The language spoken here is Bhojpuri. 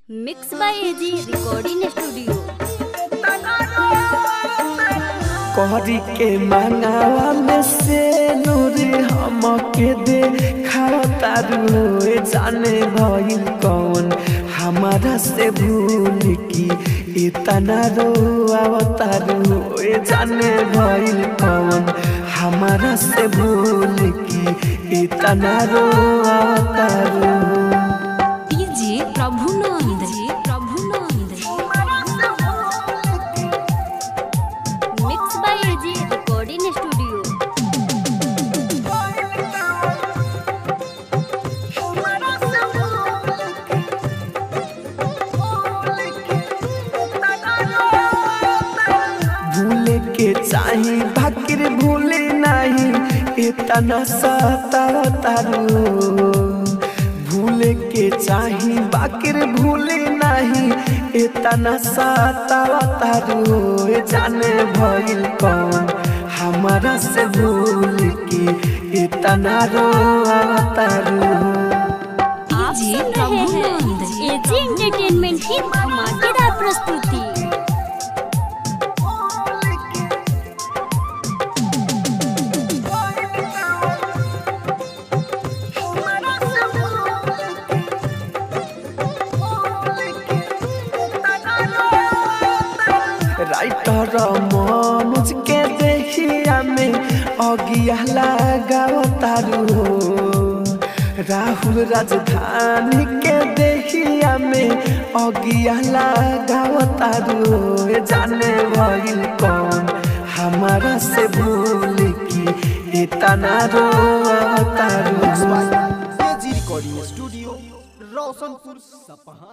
Mix by AG recording studio. कहरी के मंगावा में से नूर हमके दे खातारू जाने भइल कौन हमारा से भूल की इतना रोआवतारू जाने भइल कौन हमारा से भूल की इतना रोआवतारू। DJ Prabhunand mix by AG recording studio. भूले के चाही बाकिर भूले नहीं इतना सतावतारू भूले के चाही बाकिर भूले नहीं इतना सतावतारू जाने भइल कौन हमारा से भूल की इतना रोआवतारू। आप सुन रहे हैं एजी एंटरटेनमेंट की धमाकेदार प्रस्तुति। राइटर मनोज के देखिया में अगिया लगावतारू राहुल राजधानी के देखिया में अगिया लगावतारू जाने भइल कौन हमारा से भूल की इतना रोआवतारू। एजी रिकॉर्डिंग स्टूडियो रोशनपुर सपहा।